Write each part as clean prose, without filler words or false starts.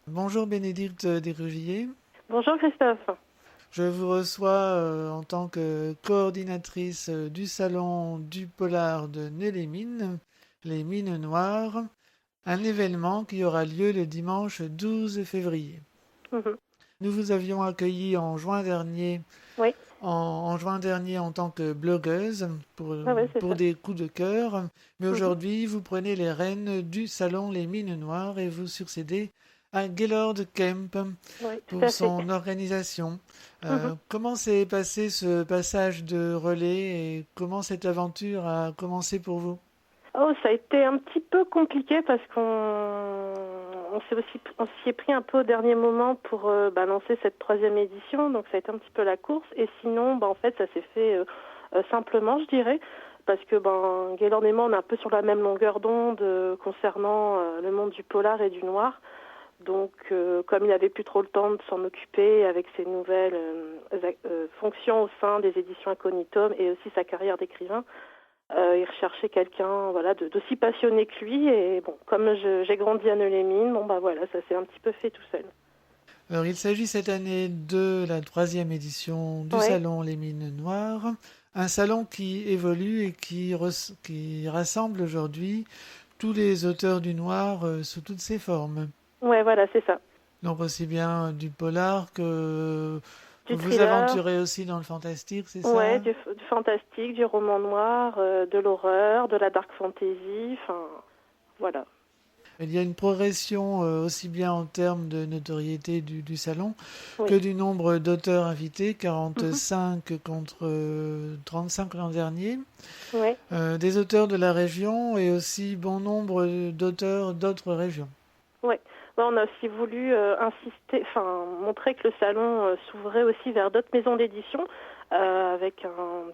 Bonjour Bénédicte Desrugier. Bonjour Christophe. Je vous reçois en tant que coordinatrice du salon du polar de Nez-les-Mines, les Mines Noires, un événement qui aura lieu le dimanche 12 février. Mhm. Nous vous avions accueilli en juin dernier, Oui, en juin dernier en tant que blogueuse ouais, c'est pour ça. des coups de cœur, mais Mhm. aujourd'hui vous prenez les rênes du salon Les Mines Noires et vous succédez à Gaylord Kemp Oui, tout pour à fait. son organisation. Mhm. Comment s'est passé ce passage de relais et comment cette aventure a commencé pour vous? Oh, ça a été un petit peu compliqué parce qu'on on s'y est pris un peu au dernier moment pour lancer cette troisième édition, donc ça a été un petit peu la course. Et sinon, en fait, ça s'est fait simplement, je dirais, parce que Gaylord et moi, on est un peu sur la même longueur d'onde concernant le monde du polar et du noir. Donc, comme il n'avait plus trop le temps de s'en occuper avec ses nouvelles fonctions au sein des éditions Incognitum et aussi sa carrière d'écrivain, il recherchait quelqu'un, voilà, d'aussi passionné que lui. Et bon, comme j'ai grandi à Neux-les-Mines, voilà, ça s'est un petit peu fait tout seul. Alors, il s'agit cette année de la troisième édition du Ouais, salon Les Mines Noires, un salon qui évolue et qui rassemble aujourd'hui tous les auteurs du noir sous toutes ses formes. ouais, voilà, c'est ça. Donc aussi bien du polar que Du vous vous thriller, aventurez aussi dans le fantastique, c'est ouais, ça? du fantastique, du roman noir, de l'horreur, de la dark fantasy, enfin, voilà. Il y a une progression aussi bien en termes de notoriété du salon que Oui. du nombre d'auteurs invités, Mhm. 45 contre 35 l'an dernier, Ouais. des auteurs de la région et aussi bon nombre d'auteurs d'autres régions. Ouais. On a aussi voulu insister, enfin montrer que le salon s'ouvrait aussi vers d'autres maisons d'édition avec une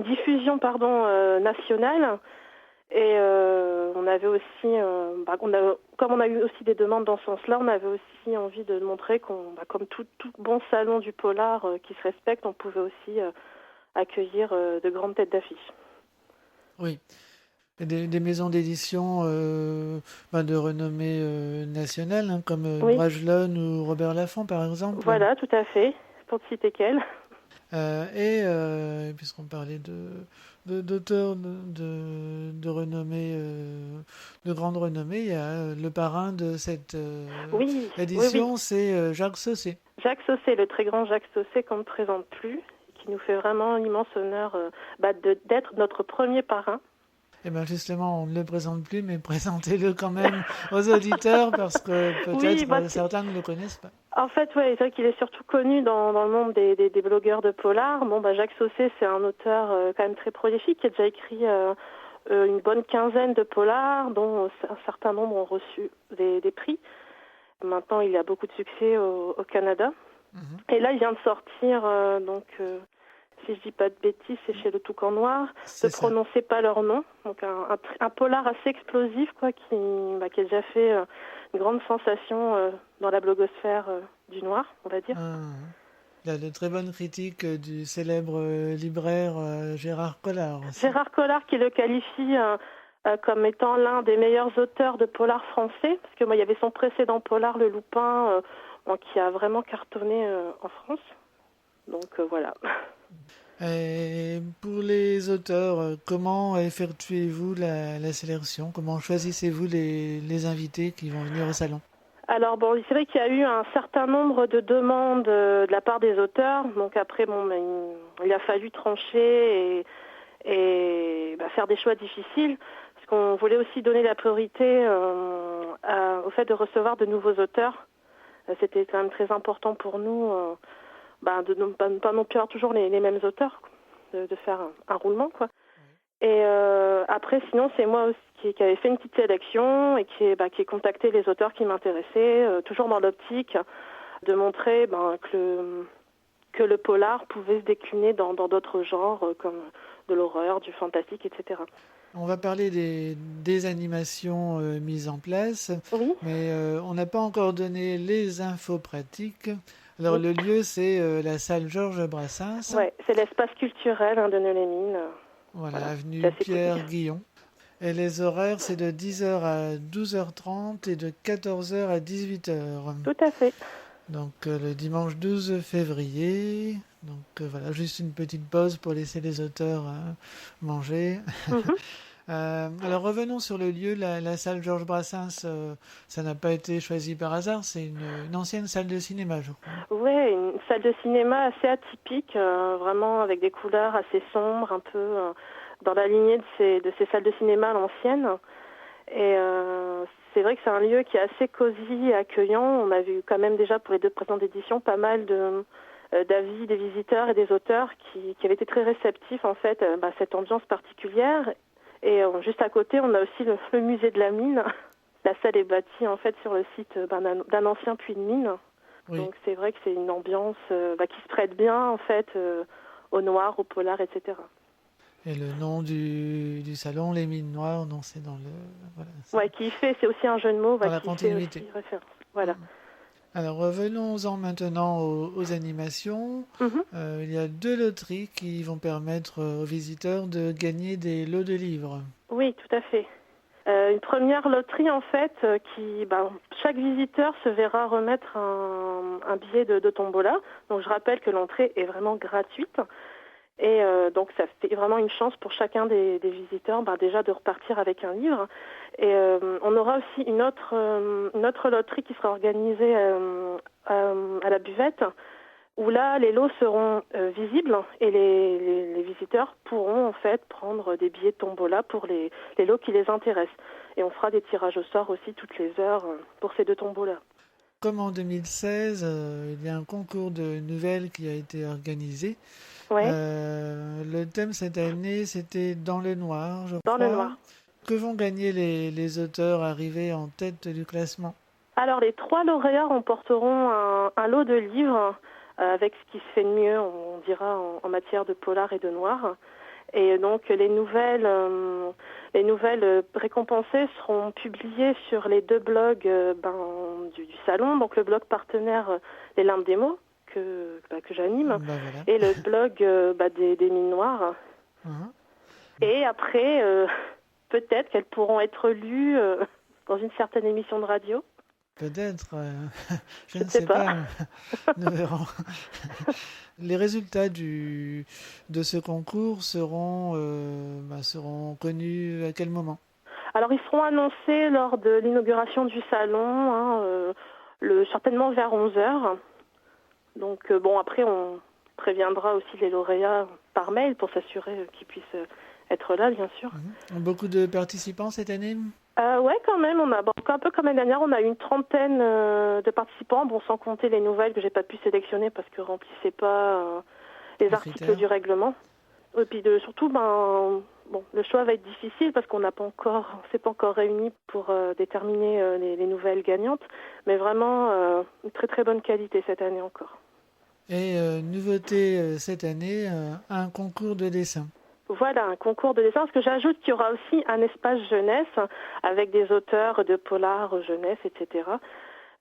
diffusion nationale. Et on avait aussi, comme on a eu aussi des demandes dans ce sens-là, on avait aussi envie de montrer comme tout bon salon du polar qui se respecte, on pouvait aussi accueillir de grandes têtes d'affiche. Oui, et des maisons d'édition de renommée nationale, hein, comme Oui, Bragelonne ou Robert Laffont par exemple. voilà, tout à fait, pour ne citer qu'elle. Puisqu'on parlait d'auteurs de renommée, de grande renommée, il y a le parrain de cette Oui, oui, oui. édition, c'est Jacques Saucé. Jacques Saucé, le très grand Jacques Saucé qu'on ne présente plus, qui nous fait vraiment l'immense honneur d'être notre premier parrain. Et bien justement, on ne le présente plus, mais présentez-le quand même aux auditeurs parce que Oui, peut-être certains ne le connaissent pas. en fait, ouais, c'est vrai qu'il est surtout connu dans le monde des blogueurs de polar. Jacques Saucé, c'est un auteur quand même très prolifique qui a déjà écrit une bonne quinzaine de polars, dont un certain nombre ont reçu des prix. Maintenant, il a beaucoup de succès au Canada. Mhm. Et là, il vient de sortir, si je dis pas de bêtises, c'est chez Le Toucan Noir, de C'est ça. prononcer pas leur nom. Donc un polar assez explosif, quoi, qui a déjà fait une grande sensation dans la blogosphère du noir, on va dire. Ah, il a de très bonnes critiques du célèbre libraire Gérard Collard aussi. Gérard Collard qui le qualifie comme étant l'un des meilleurs auteurs de polar français, parce que il y avait son précédent polar, Le Loupin, qui a vraiment cartonné en France. Donc voilà. Et pour les auteurs, comment effectuez-vous la sélection? Comment choisissez-vous les invités qui vont venir au salon? Alors c'est vrai qu'il y a eu un certain nombre de demandes de la part des auteurs. Donc après, il a fallu trancher et faire des choix difficiles, parce qu'on voulait aussi donner la priorité au fait de recevoir de nouveaux auteurs. C'était quand même très important pour nous de ne pas non plus avoir toujours les mêmes auteurs, de faire un roulement, quoi. Et après, sinon, c'est moi aussi qui avait fait une petite sélection et qui ai contacté les auteurs qui m'intéressaient, toujours dans l'optique de montrer que le polar pouvait se décliner dans d'autres genres, comme de l'horreur, du fantastique, etc. On va parler des animations mises en place, Oui, mais on n'a pas encore donné les infos pratiques. Alors oui. le lieu, c'est la salle Georges Brassens, Ouais, c'est l'espace culturel de Neux-les-Mines. voilà, Voilà, c'est avenue assez connu. Pierre Guillon. Et les horaires, c'est de 10h à 12h30 et de 14h à 18h. Tout à fait. Donc le dimanche 12 février. Donc voilà, juste une petite pause pour laisser les auteurs manger. Mhm. Alors revenons sur le lieu, la salle Georges Brassens. Ça n'a pas été choisi par hasard, c'est une ancienne salle de cinéma, je crois. Ouais, une salle de cinéma assez atypique, vraiment avec des couleurs assez sombres, un peu dans la lignée de ces salles de cinéma à l'ancienne. Et c'est vrai que c'est un lieu qui est assez cosy et accueillant. On a vu quand même déjà pour les 2 présentes éditions pas mal d'avis des visiteurs et des auteurs qui avaient été très réceptifs en fait à cette ambiance particulière. Et juste à côté, on a aussi le musée de la mine. La salle est bâtie en fait sur le site d'un ancien puits de mine. Oui. Donc c'est vrai que c'est une ambiance qui se prête bien en fait au noir, au polar, etc. Et le nom du salon, les mines noires, non, c'est dans le... Voilà, c'est Ouais, c'est aussi un jeu de mots dans la qui fait continuité. aussi référence. Voilà. Mm. Alors revenons-en maintenant aux animations. Mhm. Il y a 2 loteries qui vont permettre aux visiteurs de gagner des lots de livres. Oui, tout à fait. Une première loterie en fait chaque visiteur se verra remettre un billet de tombola. Donc je rappelle que l'entrée est vraiment gratuite. Et donc ça fait vraiment une chance pour chacun des visiteurs déjà de repartir avec un livre. Et on aura aussi une autre loterie qui sera organisée à la buvette, où là les lots seront visibles et les visiteurs pourront en fait prendre des billets de tombola pour les lots qui les intéressent. Et on fera des tirages au sort aussi toutes les heures pour ces 2 tombolas. Comme en 2016, il y a un concours de nouvelles qui a été organisé. Ouais, Le thème cette année, c'était Dans le noir, je dans le crois. noir. Que vont gagner les auteurs arrivés en tête du classement? Alors, les 3 lauréats remporteront un lot de livres avec ce qui se fait de mieux, on dira, en matière de polar et de noir. Et donc, les nouvelles récompensées seront publiées sur les 2 blogs du salon. Donc, le blog partenaire Les Limbes des mots, que j'anime, Ben voilà. et le blog des mines noires. Hein. Et après, peut-être qu'elles pourront être lues dans une certaine émission de radio. Peut-être, je Je ne ne sais sais pas. pas, nous verrons. Les résultats de ce concours seront connus à quel moment? Alors, ils seront annoncés lors de l'inauguration du salon, certainement vers 11 heures. Donc, après, on préviendra aussi les lauréats par mail pour s'assurer qu'ils puissent être là, bien sûr. Mhm. Beaucoup de participants cette année? Ouais, quand même, on a un peu comme l'année dernière, on a eu une trentaine de participants, sans compter les nouvelles que j'ai pas pu sélectionner parce que remplissaient pas les Les articles critères? du règlement. Et puis surtout, le choix va être difficile parce qu'on s'est pas encore réunis pour déterminer les nouvelles gagnantes, mais vraiment une très très bonne qualité cette année encore. Et nouveauté cette année, un concours de dessin. Voilà, un concours de dessin, parce que j'ajoute qu'il y aura aussi un espace jeunesse avec des auteurs de polar jeunesse, etc.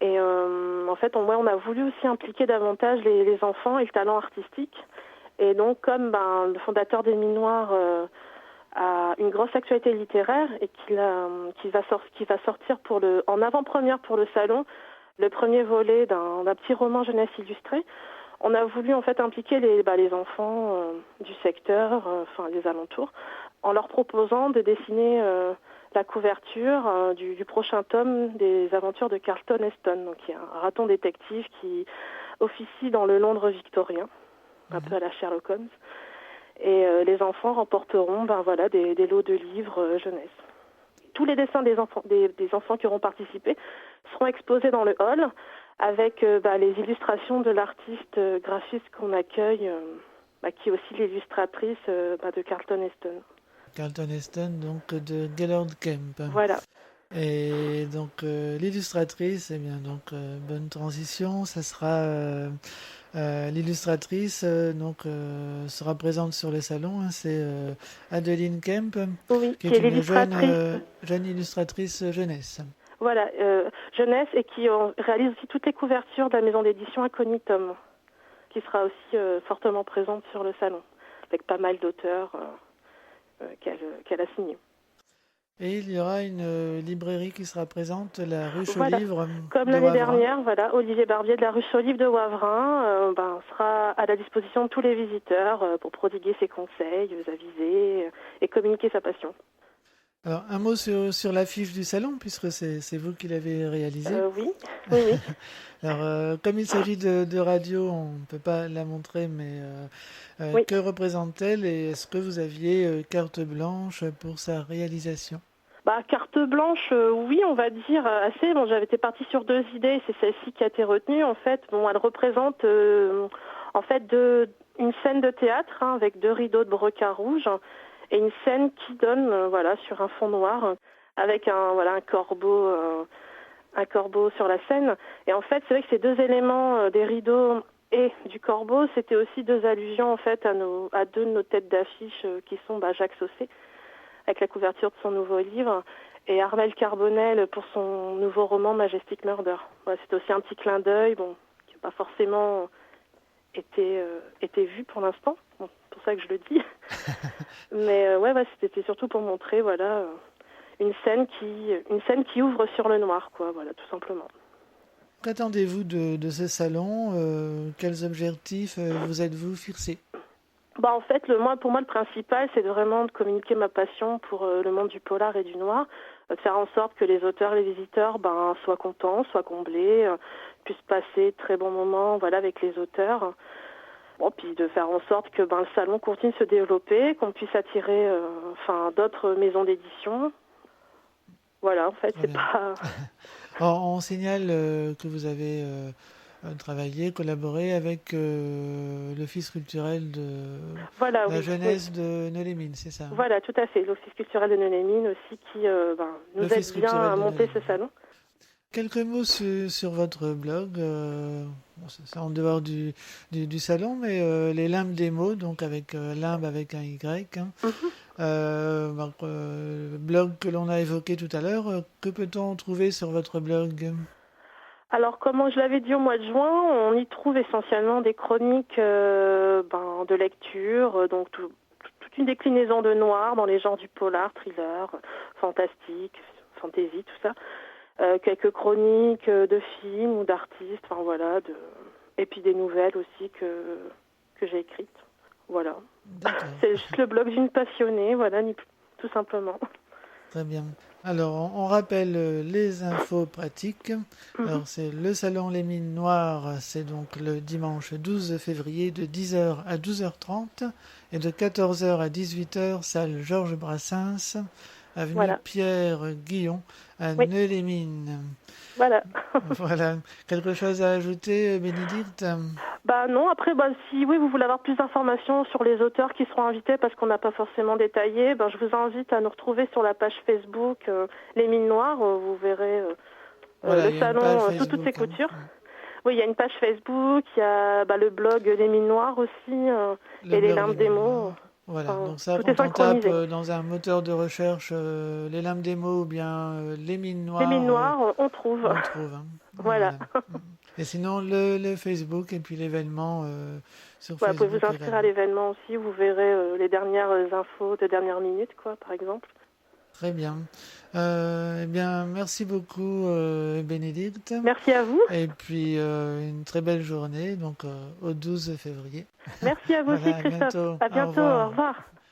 Et en fait, on a voulu aussi impliquer davantage les enfants et le talent artistique. Et donc, comme le fondateur des Mines Noires a une grosse actualité littéraire et qui va sortir en avant-première pour le salon, le premier volet d'un petit roman jeunesse illustré, on a voulu en fait impliquer les enfants du secteur, des alentours, en leur proposant de dessiner la couverture du prochain tome des aventures de Charlton Heston, donc qui est un raton détective qui officie dans le Londres victorien, un peu à la Sherlock Holmes. Et les enfants remporteront des lots de livres jeunesse. Tous les dessins des enfants qui auront participé seront exposés dans le hall avec les illustrations de l'artiste graphiste qu'on accueille, qui est aussi l'illustratrice de Charlton Heston. Charlton Heston, donc de Gaylord Kemp. Voilà. Et donc l'illustratrice, eh bien donc bonne transition, ça sera l'illustratrice sera présente sur le salon, hein, c'est Adeline Kemp, Oui, qui qui est est une l'illustratrice. jeune illustratrice jeunesse. Voilà, jeunesse et qui réalise aussi toutes les couvertures de la maison d'édition Incognitum, qui sera aussi fortement présente sur le salon, avec pas mal d'auteurs qu'elle a signés. Et il y aura une librairie qui sera présente, la rue Voilà, Chaud-Livre comme de l'année Wavrin. dernière, voilà, Olivier Barbier de la rue Solive de Wavrin sera à la disposition de tous les visiteurs pour prodiguer ses conseils, aviser et communiquer sa passion. Alors, un mot sur l'affiche du salon, puisque c'est vous qui l'avez réalisée. Oui, oui, oui. Alors, comme il s'agit de radio, on ne peut pas la montrer, mais Oui. que représente-t-elle et est-ce que vous aviez carte blanche pour sa réalisation? Carte blanche, oui, on va dire assez. Bon, j'avais été partie sur 2 idées, et c'est celle-ci qui a été retenue. En fait, bon, elle représente une scène de théâtre avec 2 rideaux de brocart rouge et une scène qui donne, sur un fond noir avec un corbeau sur la scène. Et en fait, c'est vrai que ces 2 éléments des rideaux et du corbeau, c'était aussi 2 allusions en fait à 2 de nos têtes d'affiche qui sont Jacques Saucé, avec la couverture de son nouveau livre, et Armel Carbonel pour son nouveau roman Majestic Murder. Voilà, c'est aussi un petit clin d'œil, qui n'a pas forcément été vu pour l'instant. Bon, c'est pour ça que je le dis. Mais c'était surtout pour montrer, une scène qui ouvre sur le noir, quoi, voilà, tout simplement. Qu'attendez-vous de ce salon? Quels objectifs vous êtes-vous fixés? En fait, pour moi, le principal, c'est vraiment de communiquer ma passion pour le monde du polar et du noir, de faire en sorte que les auteurs, les visiteurs, soient contents, soient comblés, puissent passer de très bons moments, avec les auteurs. Bon, puis de faire en sorte que le salon continue de se développer, qu'on puisse attirer, d'autres maisons d'édition. Voilà, en fait, Très c'est bien. pas. On signale que vous avez travaillé, collaboré avec l'Office culturel de Voilà, la oui. jeunesse de Neulémine, c'est ça, hein? Voilà, tout à fait. L'Office culturel de Neulémine aussi qui nous aide L'Office bien à culturel de monter ce Neulémine. salon. Quelques mots sur votre blog, c'est en dehors du salon, mais les limbes des mots, donc avec limbe avec un Y, hein. Mhm. Blog que l'on a évoqué tout à l'heure, que peut-on trouver sur votre blog? Alors, comme je l'avais dit au mois de juin, on y trouve essentiellement des chroniques de lecture, toute une déclinaison de noir dans les genres du polar, thriller, fantastique, fantasy, tout ça. Quelques chroniques de films ou d'artistes, et puis des nouvelles aussi que j'ai écrites. Voilà. D'accord, C'est juste le blog d'une passionnée, tout simplement. très bien. Alors, on rappelle les infos pratiques. Mhm. Alors, c'est le salon Les Mines Noires, c'est donc le dimanche 12 février de 10h à 12h30 et de 14h à 18h, salle Georges Brassens, avenue Voilà. Pierre Guillon à Oui, Neulémine. voilà. Voilà. Quelque chose à ajouter, Bénédicte? Non, après, si oui, vous voulez avoir plus d'informations sur les auteurs qui seront invités parce qu'on n'a pas forcément détaillé, je vous invite à nous retrouver sur la page Facebook Les Mines Noires. Vous verrez Voilà, le il y a une salon page sous toutes ses Facebook, hein. coutures. Oui, il y a une page Facebook, il y a le blog Les Mines Noires aussi, Le et les blog limbes Les des Mines mots. Noires. Voilà, donc ça, Tout est quand on tape synchronisé. dans un moteur de recherche les limbes des mots ou bien les mines Les Mines noires, Noires, on trouve. on trouve, hein. Voilà. Voilà. Et sinon, le Facebook et puis l'événement sur Vous pouvez Facebook vous inscrire à également. l'événement aussi, vous verrez les dernières infos de dernière minute, par exemple. Très bien. Eh bien, merci beaucoup, Bénédicte. Merci à vous. Et puis, une très belle journée, donc au 12 février. Merci à vous aussi, Voilà, à Christophe. bientôt. À Au bientôt. Au revoir. revoir.